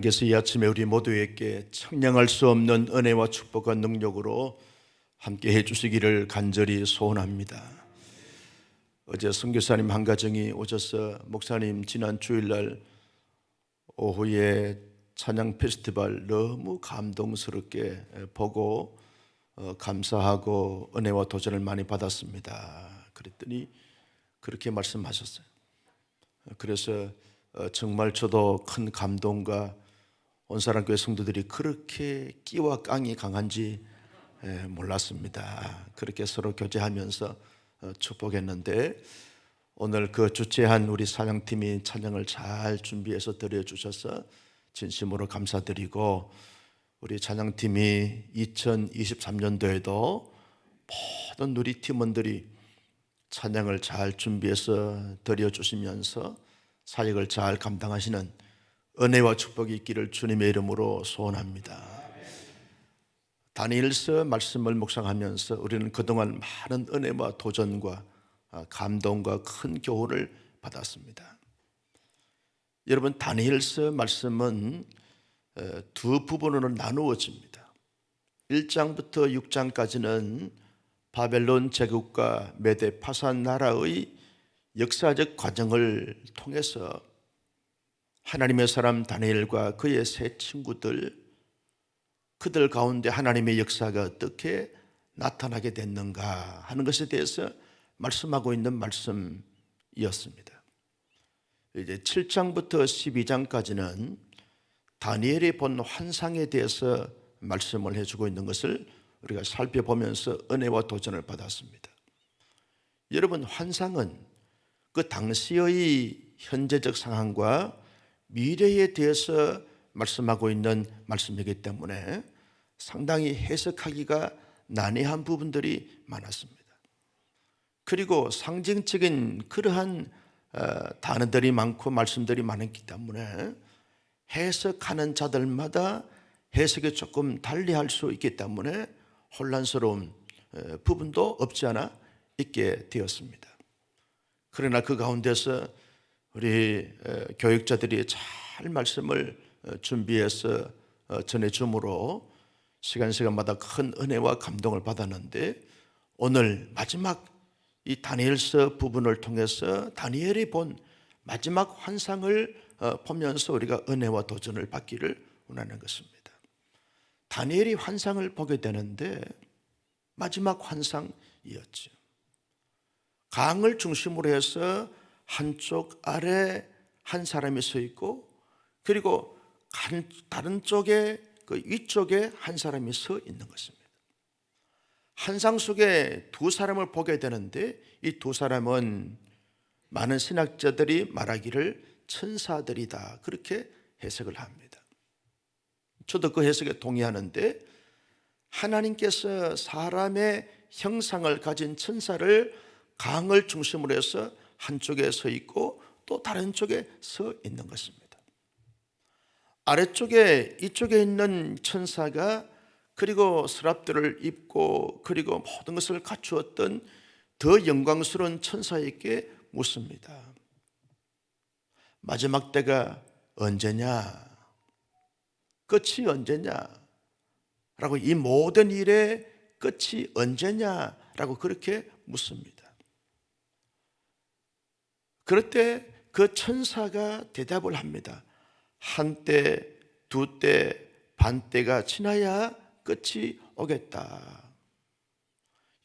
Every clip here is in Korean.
그래서 이 아침에 우리 모두에게 청량할 수 없는 은혜와 축복과 능력으로 함께 해주시기를 간절히 소원합니다. 어제 선교사님 한 가정이 오셔서 목사님 지난 주일날 오후에 찬양 페스티벌 너무 감동스럽게 보고 감사하고 은혜와 도전을 많이 받았습니다. 그랬더니 그렇게 말씀하셨어요. 그래서 정말 저도 큰 감동과 온사랑교회 성도들이 그렇게 끼와 깡이 강한지 몰랐습니다. 그렇게 서로 교제하면서 축복했는데 오늘 그 주최한 우리 사장팀이 찬양을 잘 준비해서 드려주셔서 진심으로 감사드리고, 우리 찬양팀이 2023년도에도 모든 우리 팀원들이 찬양을 잘 준비해서 드려주시면서 사역을 잘 감당하시는 은혜와 축복이 있기를 주님의 이름으로 소원합니다. 다니엘서 말씀을 묵상하면서 우리는 그동안 많은 은혜와 도전과 감동과 큰 교훈을 받았습니다. 여러분, 다니엘서 말씀은 두 부분으로 나누어집니다. 1장부터 6장까지는 바벨론 제국과 메데 파산 나라의 역사적 과정을 통해서 하나님의 사람 다니엘과 그의 세 친구들, 그들 가운데 하나님의 역사가 어떻게 나타나게 됐는가 하는 것에 대해서 말씀하고 있는 말씀이었습니다. 이제 7장부터 12장까지는 다니엘이 본 환상에 대해서 말씀을 해주고 있는 것을 우리가 살펴보면서 은혜와 도전을 받았습니다. 여러분, 환상은 그 당시의 현재적 상황과 미래에 대해서 말씀하고 있는 말씀이기 때문에 상당히 해석하기가 난해한 부분들이 많았습니다. 그리고 상징적인 그러한 단어들이 많고 말씀들이 많았기 때문에 해석하는 자들마다 해석이 조금 달리할 수 있기 때문에 혼란스러운 부분도 없지 않아 있게 되었습니다. 그러나 그 가운데서 우리 교육자들이 잘 말씀을 준비해서 전해줌으로 시간마다 큰 은혜와 감동을 받았는데, 오늘 마지막 이 다니엘서 부분을 통해서 다니엘이 본 마지막 환상을 보면서 우리가 은혜와 도전을 받기를 원하는 것입니다. 다니엘이 환상을 보게 되는데 마지막 환상이었죠. 강을 중심으로 해서 한쪽 아래 한 사람이 서 있고, 그리고 다른 쪽에 그 위쪽에 한 사람이 서 있는 것입니다. 환상 속에 두 사람을 보게 되는데 이 두 사람은 많은 신학자들이 말하기를 천사들이다, 그렇게 해석을 합니다. 저도 그 해석에 동의하는데, 하나님께서 사람의 형상을 가진 천사를 강을 중심으로 해서 한쪽에 서 있고 또 다른 쪽에 서 있는 것입니다. 아래쪽에 이쪽에 있는 천사가 그리고 서랍들을 입고 그리고 모든 것을 갖추었던 더 영광스러운 천사에게 묻습니다. 마지막 때가 언제냐? 끝이 언제냐? 라고, 이 모든 일의 끝이 언제냐? 라고 그렇게 묻습니다. 그럴 때 그 천사가 대답을 합니다. 한때, 두때, 반때가 지나야 끝이 오겠다.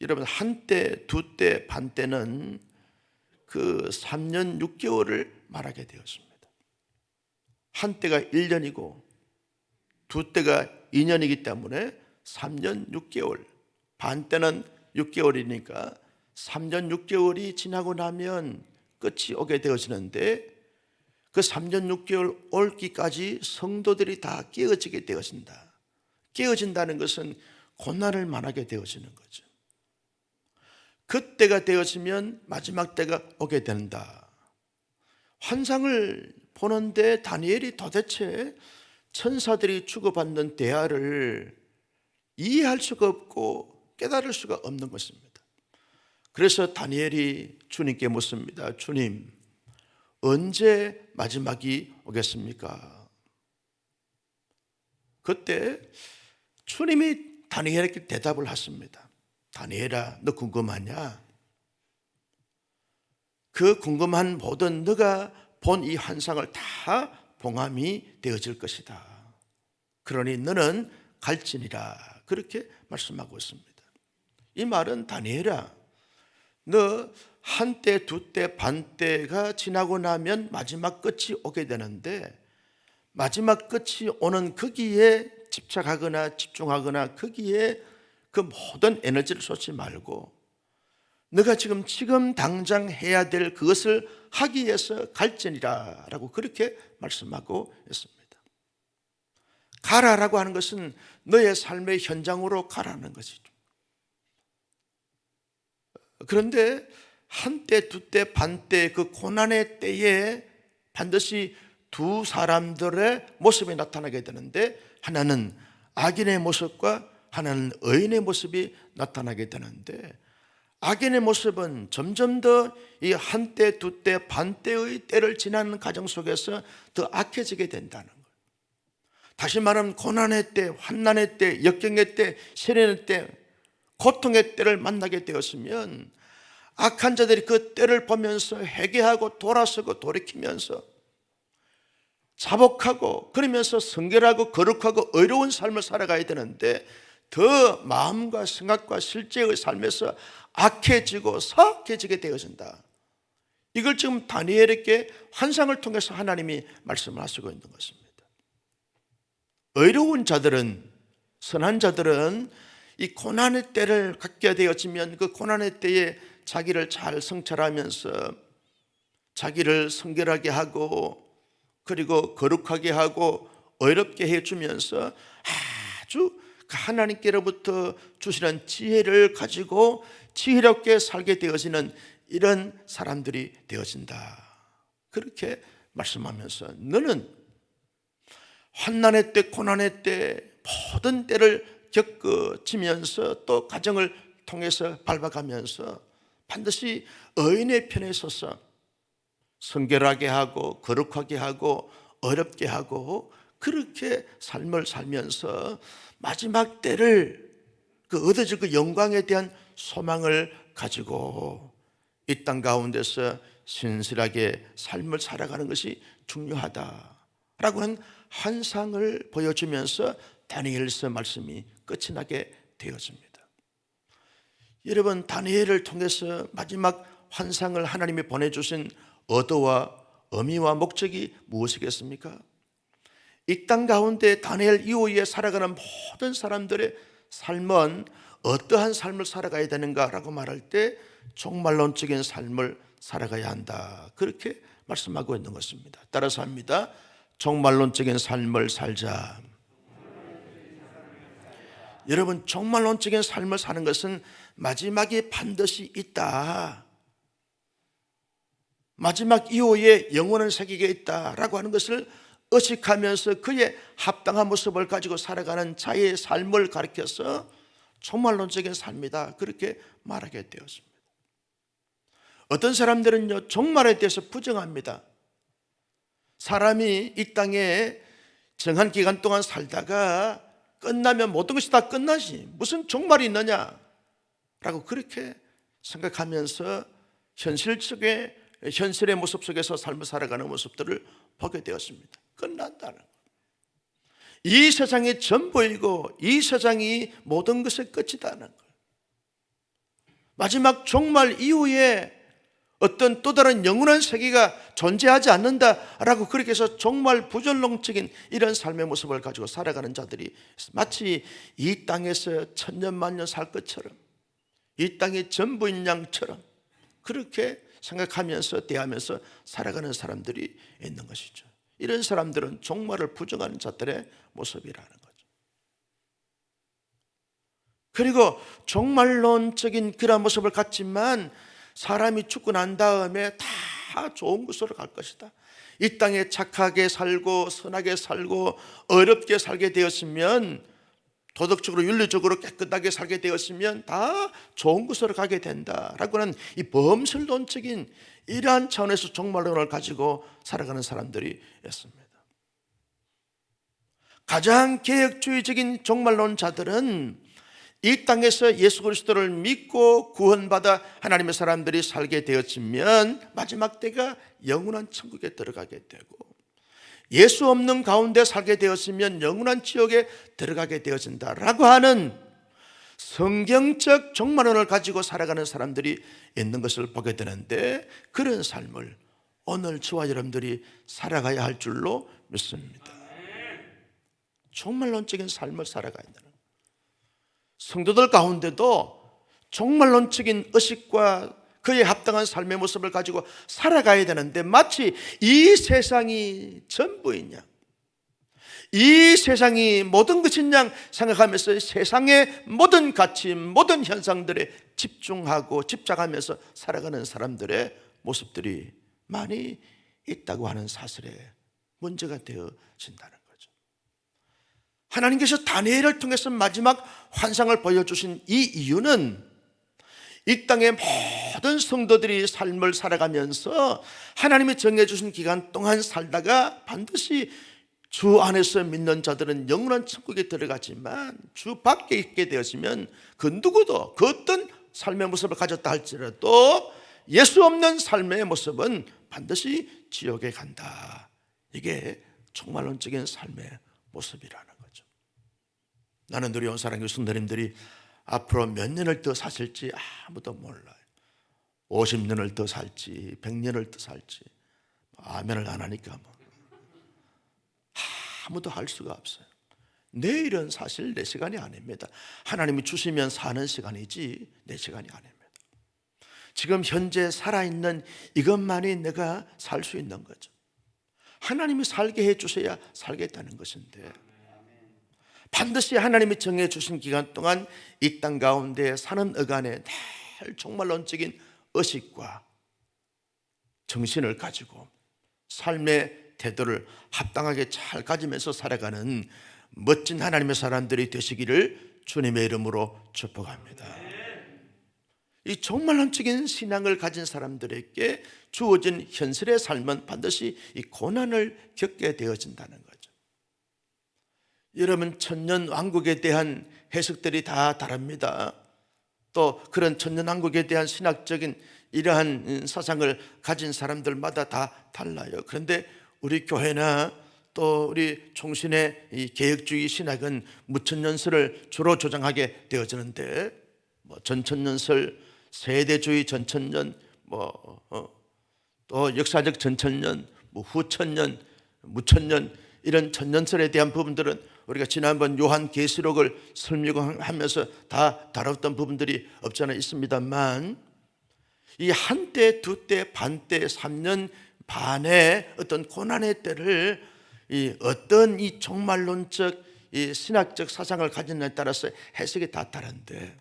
여러분, 한때, 두때, 반때는 그 3년 6개월을 말하게 되었습니다. 한때가 1년이고 두때가 2년이기 때문에 3년 6개월, 반때는 6개월이니까 3년 6개월이 지나고 나면 끝이 오게 되어지는데, 그 3년 6개월 올기까지 성도들이 다 깨어지게 되어진다. 깨어진다는 것은 고난을 만나게 되어지는 거죠. 그때가 되어지면 마지막 때가 오게 된다. 환상을 보는데 다니엘이 도대체 천사들이 주고받는 대화를 이해할 수가 없고 깨달을 수가 없는 것입니다. 그래서 다니엘이 주님께 묻습니다. 주님, 언제 마지막이 오겠습니까? 그때 주님이 다니엘에게 대답을 하십니다. 다니엘아, 너 궁금하냐? 그 궁금한 모든 너가 본 이 환상을 다 봉함이 되어질 것이다. 그러니 너는 갈지니라. 그렇게 말씀하고 있습니다. 이 말은 다니엘아, 너 한때, 두때, 반때가 지나고 나면 마지막 끝이 오게 되는데 마지막 끝이 오는 거기에 집착하거나 집중하거나 거기에 그 모든 에너지를 쏟지 말고 너가 지금 당장 해야 될 그것을 하기 위해서 갈지니라 라고 그렇게 말씀하고 있습니다. 가라라고 하는 것은 너의 삶의 현장으로 가라는 것이죠. 그런데 한때, 두때, 반때 그 고난의 때에 반드시 두 사람들의 모습이 나타나게 되는데 하나는 악인의 모습과 하나는 의인의 모습이 나타나게 되는데 악인의 모습은 점점 더 이 한때, 두때, 반때의 때를 지나는 과정 속에서 더 악해지게 된다는 거예요. 다시 말하면 고난의 때, 환난의 때, 역경의 때, 시련의 때, 고통의 때를 만나게 되었으면 악한 자들이 그 때를 보면서 회개하고 돌아서고 돌이키면서 자복하고 그러면서 성결하고 거룩하고 의로운 삶을 살아가야 되는데 더 마음과 생각과 실제의 삶에서 악해지고 사악해지게 되어진다. 이걸 지금 다니엘에게 환상을 통해서 하나님이 말씀을 하시고 있는 것입니다. 의로운 자들은, 선한 자들은 이 고난의 때를 갖게 되어지면 그 고난의 때에 자기를 잘 성찰하면서 자기를 성결하게 하고 그리고 거룩하게 하고 의롭게 해주면서 아주 하나님께로부터 주시는 지혜를 가지고 지혜롭게 살게 되어지는 이런 사람들이 되어진다. 그렇게 말씀하면서 너는 환난의 때, 고난의 때 모든 때를 겪어지면서 또 가정을 통해서 밟아가면서 반드시 의인의 편에 서서 성결하게 하고 거룩하게 하고 어렵게 하고 그렇게 삶을 살면서 마지막 때를 그 얻어질 그 영광에 대한 소망을 가지고 이 땅 가운데서 신실하게 삶을 살아가는 것이 중요하다라고 하는 환상을 보여주면서 다니엘서 말씀이 끝이 나게 되어집니다. 여러분, 다니엘을 통해서 마지막 환상을 하나님이 보내주신 의도와 의미와 목적이 무엇이겠습니까? 이 땅 가운데 다니엘 이후에 살아가는 모든 사람들의 삶은 어떠한 삶을 살아가야 되는가라고 말할 때 종말론적인 삶을 살아가야 한다. 그렇게 말씀하고 있는 것입니다. 따라서 합니다. 종말론적인 삶을 살자. 여러분, 종말론적인 삶을 사는 것은 마지막이 반드시 있다. 마지막 이후에 영원한 세계가 있다라고 하는 것을 의식하면서 그의 합당한 모습을 가지고 살아가는 자의 삶을 가리켜서 종말론적인 삶이다. 그렇게 말하게 되었습니다. 어떤 사람들은요, 종말에 대해서 부정합니다. 사람이 이 땅에 정한 기간 동안 살다가 끝나면 모든 것이 다 끝나지 무슨 종말이 있느냐 라고 그렇게 생각하면서 현실의 모습 속에서 삶을 살아가는 모습들을 보게 되었습니다. 끝난다는 것. 이 세상이 전부이고 이 세상이 모든 것의 끝이다는 것. 마지막 종말 이후에 어떤 또 다른 영원한 세계가 존재하지 않는다라고 그렇게 해서 정말 부전론적인 이런 삶의 모습을 가지고 살아가는 자들이 마치 이 땅에서 천년만년 살 것처럼 이 땅이 전부인 양처럼 그렇게 생각하면서 대하면서 살아가는 사람들이 있는 것이죠. 이런 사람들은 종말을 부정하는 자들의 모습이라는 거죠. 그리고 종말론적인 그런 모습을 갖지만 사람이 죽고 난 다음에 다 좋은 곳으로 갈 것이다. 이 땅에 착하게 살고 선하게 살고 어렵게 살게 되었으면 도덕적으로 윤리적으로 깨끗하게 살게 되었으면 다 좋은 곳으로 가게 된다라고 하는 이 범설론적인 이러한 차원에서 종말론을 가지고 살아가는 사람들이 있습니다. 가장 개혁주의적인 종말론자들은 이 땅에서 예수 그리스도를 믿고 구원받아 하나님의 사람들이 살게 되어지면 마지막 때가 영원한 천국에 들어가게 되고, 예수 없는 가운데 살게 되었으면 영원한 지옥에 들어가게 되어진다라고 하는 성경적 종말론을 가지고 살아가는 사람들이 있는 것을 보게 되는데, 그런 삶을 오늘 저와 여러분들이 살아가야 할 줄로 믿습니다. 종말론적인 삶을 살아가야 된다는 거예요. 성도들 가운데도 종말론적인 의식과 그에 합당한 삶의 모습을 가지고 살아가야 되는데, 마치 이 세상이 전부이냐, 이 세상이 모든 것인 양 생각하면서 세상의 모든 가치, 모든 현상들에 집중하고 집착하면서 살아가는 사람들의 모습들이 많이 있다고 하는 사실에 문제가 되어진다는 거죠. 하나님께서 다니엘을 통해서 마지막 환상을 보여주신 이 이유는, 이 땅의 모든 성도들이 삶을 살아가면서 하나님이 정해주신 기간 동안 살다가 반드시 주 안에서 믿는 자들은 영원한 천국에 들어가지만, 주 밖에 있게 되었으면 그 누구도 그 어떤 삶의 모습을 가졌다 할지라도 예수 없는 삶의 모습은 반드시 지옥에 간다. 이게 종말론적인 삶의 모습이라는 거죠. 나는 우리 온 사랑교회 성도님들이 앞으로 몇 년을 더 사실지 아무도 몰라요. 50년을 더 살지 100년을 더 살지 아멘을 안 하니까 아무도 할 수가 없어요. 내일은 사실 내 시간이 아닙니다. 하나님이 주시면 사는 시간이지 내 시간이 아닙니다. 지금 현재 살아있는 이것만이 내가 살 수 있는 거죠. 하나님이 살게 해주셔야 살겠다는 것인데, 반드시 하나님이 정해주신 기간 동안 이 땅 가운데 사는 어간에 늘 종말론적인 의식과 정신을 가지고 삶의 태도를 합당하게 잘 가지면서 살아가는 멋진 하나님의 사람들이 되시기를 주님의 이름으로 축복합니다. 이 종말론적인 신앙을 가진 사람들에게 주어진 현실의 삶은 반드시 이 고난을 겪게 되어진다는 거죠. 여러분, 천년왕국에 대한 해석들이 다 다릅니다. 또 그런 천년왕국에 대한 신학적인 이러한 사상을 가진 사람들마다 다 달라요. 그런데 우리 교회나 또 우리 총신의 이 개혁주의 신학은 무천년설을 주로 조장하게 되어지는데, 전천년설, 세대주의 전천년, 또 역사적 전천년, 후천년, 무천년, 이런 천년설에 대한 부분들은 우리가 지난번 요한계시록을 설명하면서 다 다뤘던 부분들이 없지 않아 있습니다만, 이 한때, 두때, 반때, 3년 반의 어떤 고난의 때를 어떤 이 종말론적 이 신학적 사상을 가진냐에 따라서 해석이 다 다른데,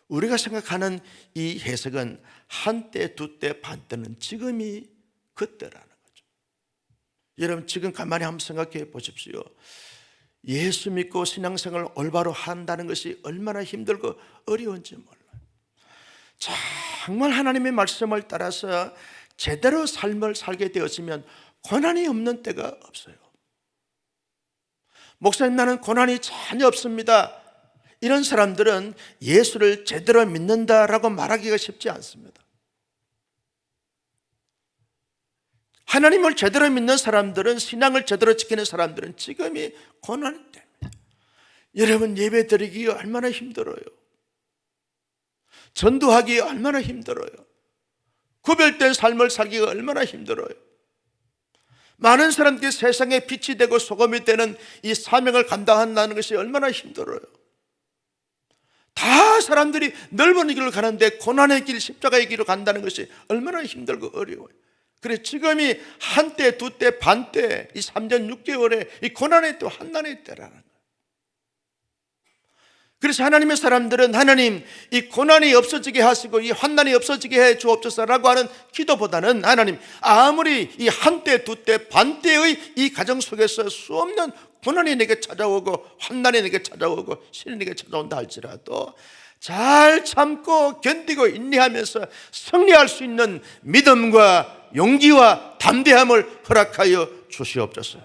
우리가 생각하는 이 해석은 한때, 두때, 반때는 지금이 그때라는 거죠. 여러분, 지금 가만히 한번 생각해 보십시오. 예수 믿고 신앙생활을 올바로 한다는 것이 얼마나 힘들고 어려운지 몰라요. 정말 하나님의 말씀을 따라서 제대로 삶을 살게 되었으면 고난이 없는 때가 없어요. 목사님, 나는 고난이 전혀 없습니다. 이런 사람들은 예수를 제대로 믿는다라고 말하기가 쉽지 않습니다. 하나님을 제대로 믿는 사람들은, 신앙을 제대로 지키는 사람들은 지금이 고난이 됩니다. 여러분, 예배 드리기 얼마나 힘들어요. 전도하기 얼마나 힘들어요. 구별된 삶을 살기가 얼마나 힘들어요. 많은 사람들이 세상에 빛이 되고 소금이 되는 이 사명을 감당한다는 것이 얼마나 힘들어요. 다 사람들이 넓은 길을 가는데 고난의 길, 십자가의 길을 간다는 것이 얼마나 힘들고 어려워요. 그래, 지금이 한때, 두때, 반때, 이 3년 6개월의 이 고난의 또 한난의 때라는 거예요. 그래서 하나님의 사람들은 하나님, 이 고난이 없어지게 하시고 이 환난이 없어지게 해 주옵소서라고 하는 기도보다는, 하나님, 아무리 이 한때, 두때, 반때의 이 가정 속에서 수없는 고난이 내게 찾아오고 환난이 내게 찾아오고 신이 내게 찾아온다 할지라도 잘 참고 견디고 인내하면서 승리할 수 있는 믿음과 용기와 담대함을 허락하여 주시옵소서.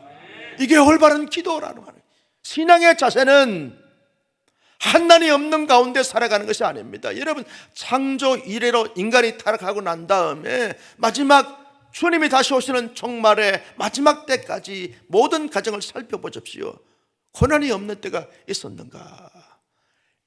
이게 올바른 기도라는 말이에요. 신앙의 자세는 한난이 없는 가운데 살아가는 것이 아닙니다. 여러분, 창조 이래로 인간이 타락하고 난 다음에 마지막 주님이 다시 오시는 종말의 마지막 때까지 모든 가정을 살펴보십시오. 고난이 없는 때가 있었는가?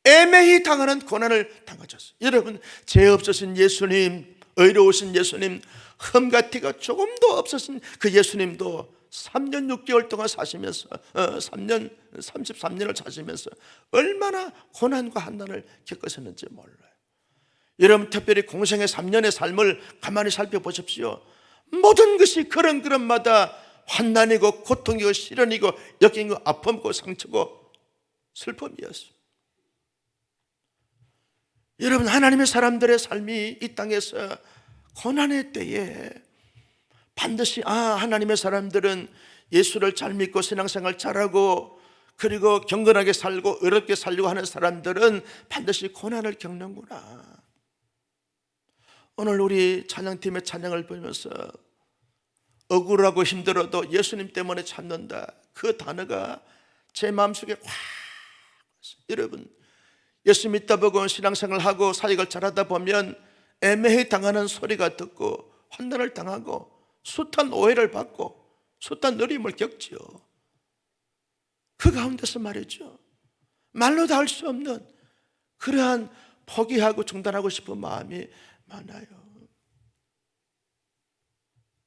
애매히 당하는 고난을 당하셨어요. 여러분, 죄 없으신 예수님, 의로우신 예수님, 흠과 티가 조금도 없으신 그 예수님도 3년 6개월 동안 사시면서 3년 33년을 사시면서 얼마나 고난과 한난을 겪으셨는지 몰라요. 여러분, 특별히 공생의 3년의 삶을 가만히 살펴보십시오. 모든 것이 그런마다 환난이고 고통이고 시련이고 역경이고 아픔이고 상처고 슬픔이었어요. 여러분, 하나님의 사람들의 삶이 이 땅에서 고난의 때에 반드시 하나님의 사람들은 예수를 잘 믿고 신앙생활 잘하고 그리고 경건하게 살고 어렵게 살려고 하는 사람들은 반드시 고난을 겪는구나. 오늘 우리 찬양팀의 찬양을 보면서 억울하고 힘들어도 예수님 때문에 참는다, 그 단어가 제 마음속에 확 왔어요. 여러분, 예수 믿다 보고 신앙생활하고 사역을 잘하다 보면 애매히 당하는 소리가 듣고 환난을 당하고 숱한 오해를 받고 숱한 어려움을 겪지요. 그 가운데서 말이죠, 말로 다 할 수 없는 그러한 포기하고 중단하고 싶은 마음이 많아요.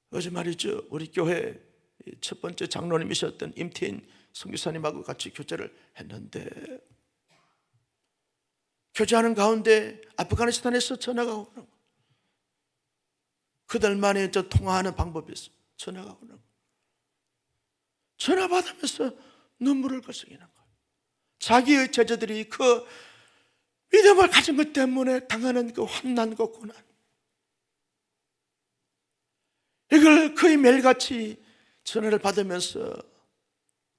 어제 말이죠, 우리 교회 첫 번째 장로님이셨던 임태인 선교사님하고 같이 교제를 했는데, 교제하는 가운데 아프가니스탄에서 전화가 오는 거예요. 그들만의 통화하는 방법이 있어요. 전화가 오는 거예요. 전화 받으면서 눈물을 거스기는 거예요. 자기의 제자들이 그 믿음을 가진 것 때문에 당하는 그 환난과 고난, 이걸 거의 매일같이 전화를 받으면서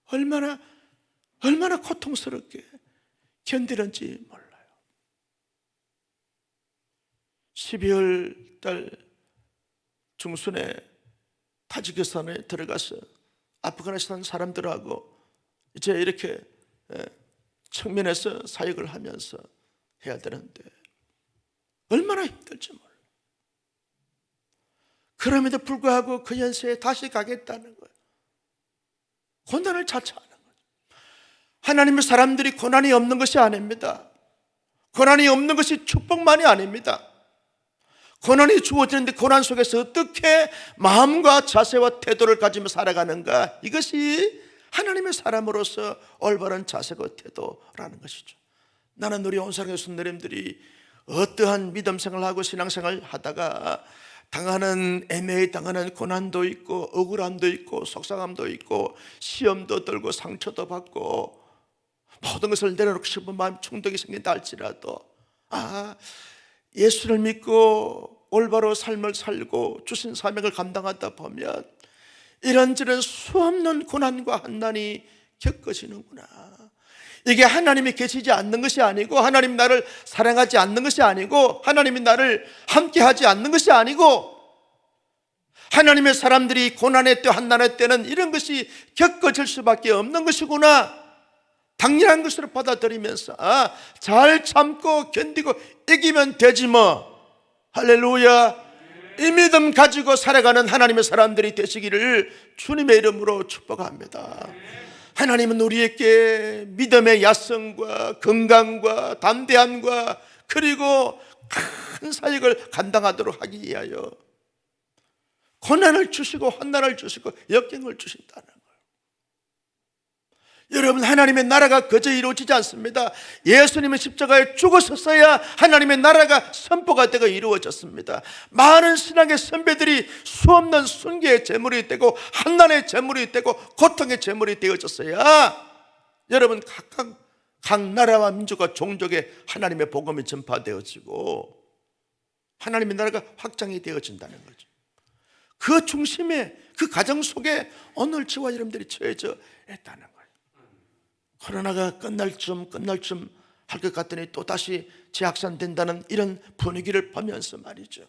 얼마나 고통스럽게 견디는지 몰라요. 12월 달 중순에 타지키스탄에 들어가서 아프가니스탄 사람들하고 이제 이렇게 측면에서 사역을 하면서 해야 되는데 얼마나 힘들지 몰라요. 그럼에도 불구하고 그 연세에 다시 가겠다는 거예요. 고난을 자처하는 거죠. 하나님의 사람들이 고난이 없는 것이 아닙니다. 고난이 없는 것이 축복만이 아닙니다. 고난이 주어지는데 고난 속에서 어떻게 마음과 자세와 태도를 가지며 살아가는가, 이것이 하나님의 사람으로서 올바른 자세와 태도라는 것이죠. 나는 우리 온사랑의 손님들이 어떠한 믿음 생활하고 신앙생활 하다가 당하는 애매히 당하는 고난도 있고 억울함도 있고 속상함도 있고 시험도 들고 상처도 받고 모든 것을 내려놓고 싶은 마음 충동이 생긴다 할지라도 예수를 믿고 올바로 삶을 살고 주신 사명을 감당하다 보면 이런저런 수없는 고난과 한난이 겪어지는구나. 이게 하나님이 계시지 않는 것이 아니고, 하나님 나를 사랑하지 않는 것이 아니고, 하나님이 나를 함께하지 않는 것이 아니고, 하나님의 사람들이 고난의 때 한난의 때는 이런 것이 겪어질 수밖에 없는 것이구나, 당연한 것으로 받아들이면서 잘 참고 견디고 이기면 되지 뭐. 할렐루야. 이 믿음 가지고 살아가는 하나님의 사람들이 되시기를 주님의 이름으로 축복합니다. 하나님은 우리에게 믿음의 야성과 건강과 담대함과 그리고 큰 사역을 감당하도록 하기 위하여 고난을 주시고 환난을 주시고 역경을 주신다는 거예요. 여러분, 하나님의 나라가 그저 이루어지지 않습니다. 예수님은 십자가에 죽으셨어야 하나님의 나라가 선포가 되고 이루어졌습니다. 많은 신앙의 선배들이 수없는 순교의 제물이 되고 환난의 제물이 되고 고통의 제물이 되어졌어야 여러분 각 나라와 민족과 종족에 하나님의 복음이 전파되어지고 하나님의 나라가 확장이 되어진다는 거죠. 그 중심에, 그 가정 속에 오늘 저와 여러분들이 처해져 있다는 거예요. 코로나가 끝날 쯤 할 것 같더니 또다시 재확산된다는 이런 분위기를 보면서 말이죠,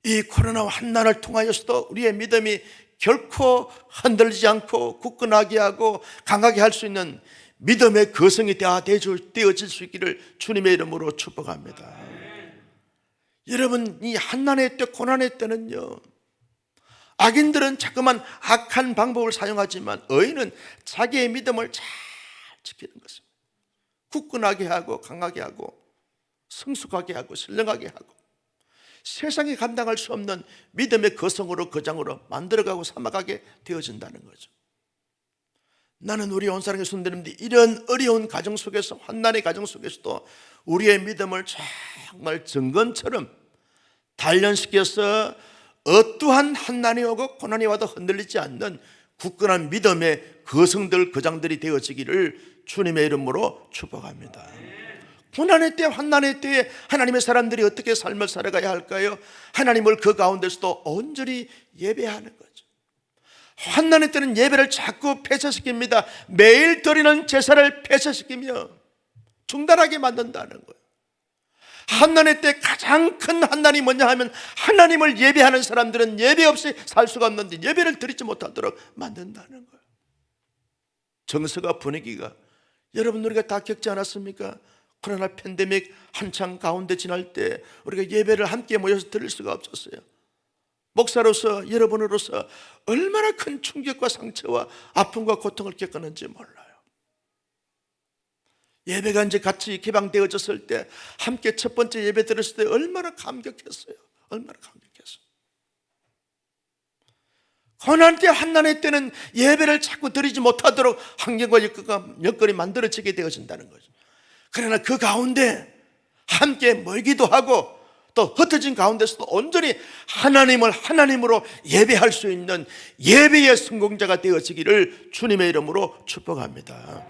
이 코로나와 환난을 통하여서도 우리의 믿음이 결코 흔들리지 않고 굳건하게 하고 강하게 할 수 있는 믿음의 거성이 되어질 수 있기를 주님의 이름으로 축복합니다. 여러분, 이 환난의 때, 고난의 때는요, 악인들은 자꾸만 악한 방법을 사용하지만 의인은 자기의 믿음을 잘 지키는 것입니다. 굳건하게 하고 강하게 하고 성숙하게 하고 신령하게 하고 세상이 감당할 수 없는 믿음의 거성으로 거장으로 만들어가고 삼아가게 되어진다는 거죠. 나는 우리 온사랑의 손들님들이 이런 어려운 가정 속에서, 환난의 가정 속에서도 우리의 믿음을 정말 정건처럼 단련시켜서 어떠한 환난이 오고 고난이 와도 흔들리지 않는 굳건한 믿음의 거성들, 거장들이 되어지기를 주님의 이름으로 축복합니다. 고난의 때, 환난의 때에 하나님의 사람들이 어떻게 삶을 살아가야 할까요? 하나님을 그 가운데서도 온전히 예배하는 거죠. 환난의 때는 예배를 자꾸 폐쇄시킵니다. 매일 드리는 제사를 폐쇄시키며 중단하게 만든다는 거예요. 환난의 때 가장 큰 환난이 뭐냐 하면 하나님을 예배하는 사람들은 예배 없이 살 수가 없는데 예배를 드리지 못하도록 만든다는 거예요. 정서가, 분위기가, 여러분 우리가 다 겪지 않았습니까? 코로나 팬데믹 한창 가운데 지날 때 우리가 예배를 함께 모여서 드릴 수가 없었어요. 목사로서, 여러분으로서 얼마나 큰 충격과 상처와 아픔과 고통을 겪었는지 몰라요. 예배가 이제 같이 개방되어졌을 때 함께 첫 번째 예배 드렸을 때 얼마나 감격했어요. 얼마나 감격했어요. 고난 때, 환난의 때는 예배를 자꾸 드리지 못하도록 환경과 여건이 만들어지게 되어진다는 거죠. 그러나 그 가운데 함께 모이기도 하고 또 흩어진 가운데서도 온전히 하나님을 하나님으로 예배할 수 있는 예배의 성공자가 되어지기를 주님의 이름으로 축복합니다.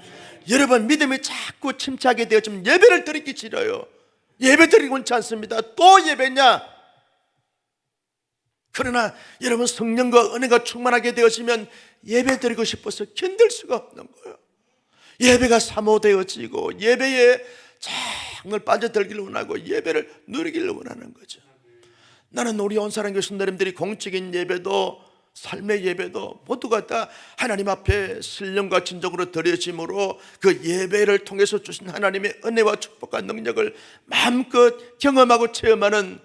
여러분, 믿음이 자꾸 침체하게 되어지면 예배를 드리기 싫어요. 예배 드리고 있지 않습니다. 또 예배냐? 그러나 여러분, 성령과 은혜가 충만하게 되어지면 예배 드리고 싶어서 견딜 수가 없는 거예요. 예배가 사모되어지고 예배에 정말 빠져들기를 원하고 예배를 누리기를 원하는 거죠. 나는 우리 온사랑 교수님들이 공적인 예배도 삶의 예배도 모두가 다 하나님 앞에 신령과 진정으로 드려짐으로 그 예배를 통해서 주신 하나님의 은혜와 축복과 능력을 마음껏 경험하고 체험하는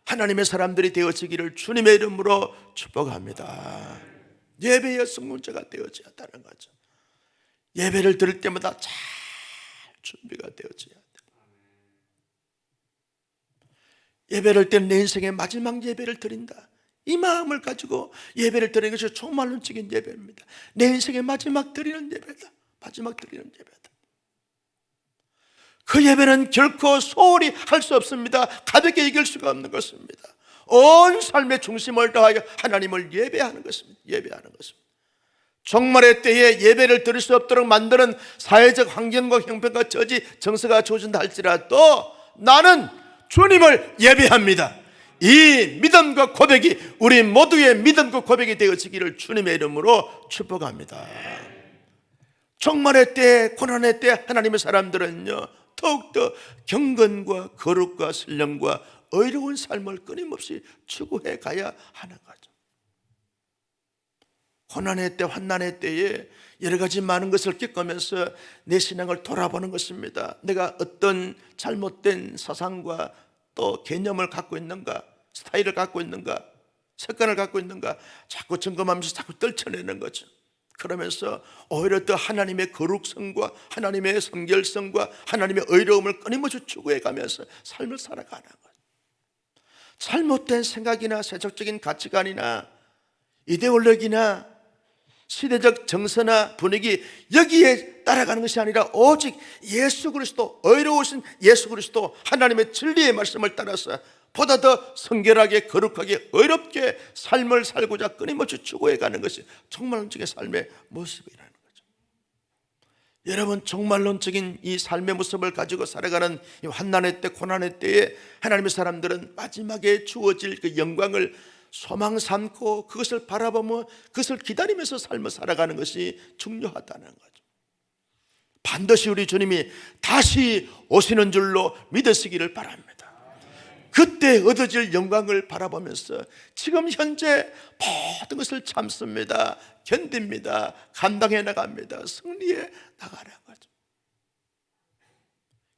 하나님의 사람들이 되어지기를 주님의 이름으로 축복합니다. 예배의 성공자가 되어져야 한다는 거죠. 예배를 드릴 때마다 잘 준비가 되어져야 돼요. 예배를 때는 내 인생의 마지막 예배를 드린다, 이 마음을 가지고 예배를 드리는 것이 총말론적인 예배입니다. 내 인생의 마지막 드리는 예배다. 마지막 드리는 예배다. 그 예배는 결코 소홀히 할 수 없습니다. 가볍게 이길 수가 없는 것입니다. 온 삶의 중심을 다하여 하나님을 예배하는 것입니다. 예배하는 것입니다. 종말의 때에 예배를 드릴 수 없도록 만드는 사회적 환경과 형편과 처지, 정서가 주어진다 할지라도 나는 주님을 예배합니다. 이 믿음과 고백이 우리 모두의 믿음과 고백이 되어지기를 주님의 이름으로 축복합니다. 종말의 때, 고난의 때 하나님의 사람들은요, 더욱더 경건과 거룩과 신령과 의로운 삶을 끊임없이 추구해 가야 하는 거죠. 고난의 때, 환난의 때에 여러 가지 많은 것을 겪으면서 내 신앙을 돌아보는 것입니다. 내가 어떤 잘못된 사상과 또 개념을 갖고 있는가, 스타일을 갖고 있는가, 습관을 갖고 있는가 자꾸 점검하면서 자꾸 떨쳐내는 거죠. 그러면서 오히려 더 하나님의 거룩성과 하나님의 성결성과 하나님의 의로움을 끊임없이 추구해 가면서 삶을 살아가는 거죠. 잘못된 생각이나 세속적인 가치관이나 이데올로기나 시대적 정서나 분위기, 여기에 따라가는 것이 아니라 오직 예수 그리스도, 의로우신 예수 그리스도 하나님의 진리의 말씀을 따라서 보다 더 성결하게, 거룩하게, 의롭게 삶을 살고자 끊임없이 추구해 가는 것이 종말론적인 삶의 모습이라는 거죠. 여러분, 종말론적인 이 삶의 모습을 가지고 살아가는 이 환난의 때, 고난의 때에 하나님의 사람들은 마지막에 주어질 그 영광을 소망 삼고 그것을 바라보며 그것을 기다리면서 삶을 살아가는 것이 중요하다는 거죠. 반드시 우리 주님이 다시 오시는 줄로 믿으시기를 바랍니다. 그때 얻어질 영광을 바라보면서 지금 현재 모든 것을 참습니다. 견딥니다. 감당해 나갑니다. 승리해 나가는 거죠.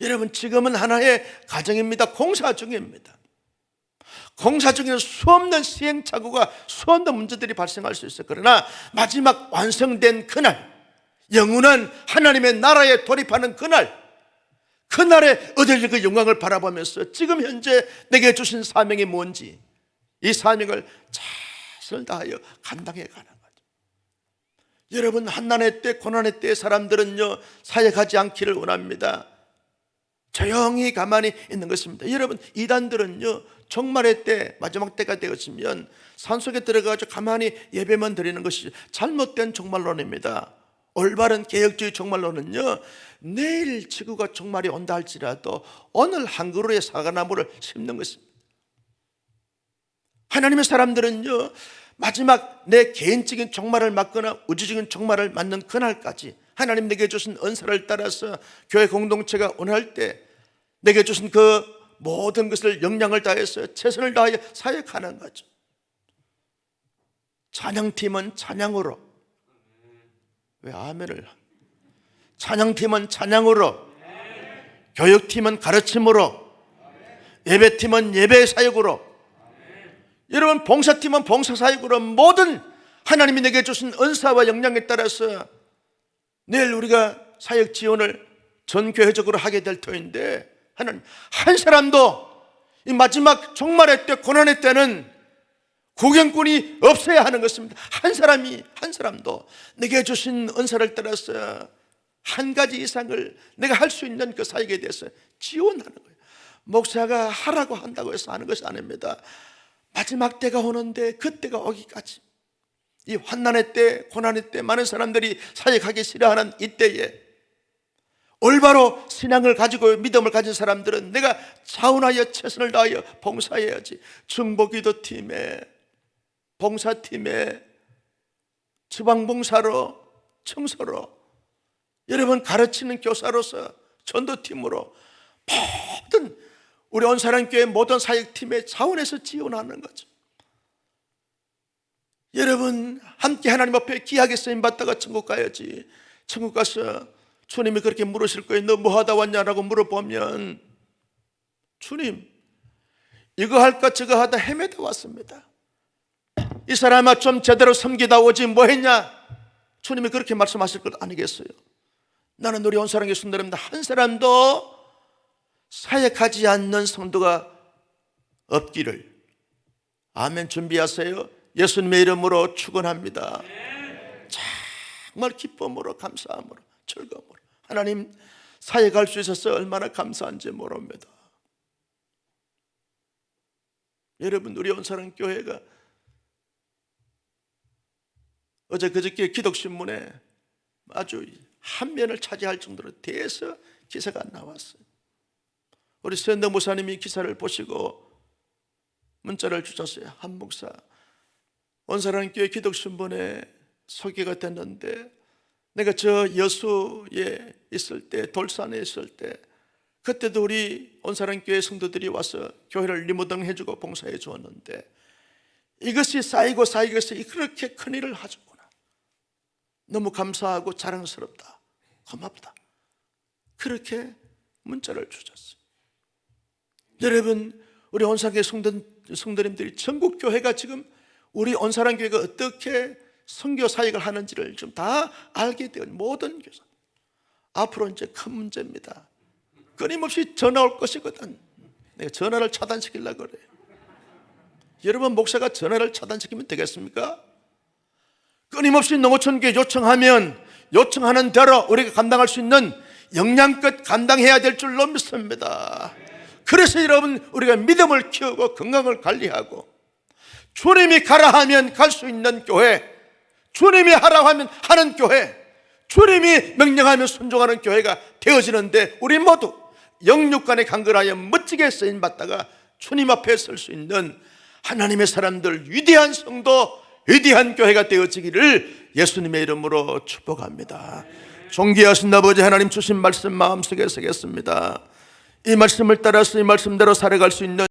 여러분, 지금은 하나의 가정입니다. 공사 중입니다. 공사 중에는 수없는 시행착오가, 수없는 문제들이 발생할 수 있어요. 그러나 마지막 완성된 그날, 영원한 하나님의 나라에 돌입하는 그날에 얻을 그 영광을 바라보면서 지금 현재 내게 주신 사명이 뭔지, 이 사명을 최선을 다하여 감당해 가는 거죠. 여러분, 환난의 때, 고난의 때 사람들은요, 사역하지 않기를 원합니다. 조용히 가만히 있는 것입니다. 여러분, 이단들은요, 종말의 때, 마지막 때가 되었으면 산속에 들어가서 가만히 예배만 드리는 것이 잘못된 종말론입니다. 올바른 개혁주의 종말론은요, 내일 지구가 종말이 온다 할지라도 오늘 한 그루의 사과나무를 심는 것입니다. 하나님의 사람들은요, 마지막 내 개인적인 종말을 맞거나 우주적인 종말을 맞는 그날까지 하나님 내게 주신 은사를 따라서 교회 공동체가 원할 때 내게 주신 그 모든 것을 역량을 다해서 최선을 다하여 사역하는 거죠. 찬양팀은 찬양으로, 왜 아멘을? 찬양팀은 찬양으로, 교육팀은 가르침으로, 예배팀은 예배 사역으로, 여러분 봉사팀은 봉사 사역으로, 모든 하나님이 내게 주신 은사와 역량에 따라서 내일 우리가 사역 지원을 전교회적으로 하게 될 터인데, 하나님 한 사람도 이 마지막 종말의 때, 고난의 때는 구경꾼이 없어야 하는 것입니다. 한 사람도 내게 주신 은사를 따라서 한 가지 이상을 내가 할 수 있는 그 사역에 대해서 지원하는 거예요. 목사가 하라고 한다고 해서 하는 것이 아닙니다. 마지막 때가 오는데 그 때가 오기까지, 이 환난의 때, 고난의 때 많은 사람들이 사역하기 싫어하는 이때에 올바로 신앙을 가지고 믿음을 가진 사람들은 내가 자원하여 최선을 다하여 봉사해야지. 중보기도팀에, 봉사팀에, 지방봉사로, 청소로, 여러분 가르치는 교사로서, 전도팀으로, 모든 우리 온사랑교회 모든 사역팀의 자원에서 지원하는 거죠. 여러분 함께 하나님 앞에 귀하게 쓰임받다가 천국 가야지. 천국 가서 주님이 그렇게 물으실 거예요. 너 뭐 하다 왔냐라고 물어보면, 주님 이거 할까 저거 하다 헤매다 왔습니다. 이 사람아 좀 제대로 섬기다 오지 뭐 했냐? 주님이 그렇게 말씀하실 것 아니겠어요? 나는 우리 온사랑의 성도님들 한 사람도 사역하지 않는 성도가 없기를, 아멘 준비하세요. 예수님의 이름으로 축원합니다. 정말 기쁨으로, 감사함으로, 즐거움으로 하나님 사역할 수 있어서 얼마나 감사한지 모릅니다. 여러분 우리 온사랑 교회가 어제 그저께 기독신문에 아주 한 면을 차지할 정도로 대해서 기사가 나왔어요. 우리 샌더 목사님이 기사를 보시고 문자를 주셨어요. 한 목사, 온사랑교회 기독신문에 소개가 됐는데 내가 저 여수에 있을 때, 돌산에 있을 때, 그때도 우리 온사랑교회 성도들이 와서 교회를 리모델링 해주고 봉사해 주었는데 이것이 쌓이고 쌓이고서 그렇게 큰 일을 하셨구나. 너무 감사하고 자랑스럽다, 고맙다, 그렇게 문자를 주셨어요. 여러분 우리 온사랑교회 성도님들이 전국 교회가 지금 우리 온사랑교회가 어떻게 선교 사역을 하는지를 좀 다 알게 된 모든 교사, 앞으로 이제 큰 문제입니다. 끊임없이 전화 올 것이거든. 내가 전화를 차단시키려고 그래요. 여러분 목사가 전화를 차단시키면 되겠습니까? 끊임없이 농어촌교회 요청하면 요청하는 대로 우리가 감당할 수 있는 역량껏 감당해야 될 줄로 믿습니다. 그래서 여러분 우리가 믿음을 키우고 건강을 관리하고 주님이 가라 하면 갈 수 있는 교회, 주님이 하라고 하면 하는 교회, 주님이 명령하면 순종하는 교회가 되어지는데 우리 모두 영육간에 강건하여 멋지게 쓰임받다가 주님 앞에 설 수 있는 하나님의 사람들, 위대한 성도, 위대한 교회가 되어지기를 예수님의 이름으로 축복합니다. 존귀하신 아버지 하나님, 주신 말씀 마음속에 새겼습니다. 이 말씀을 따라서 이 말씀대로 살아갈 수 있는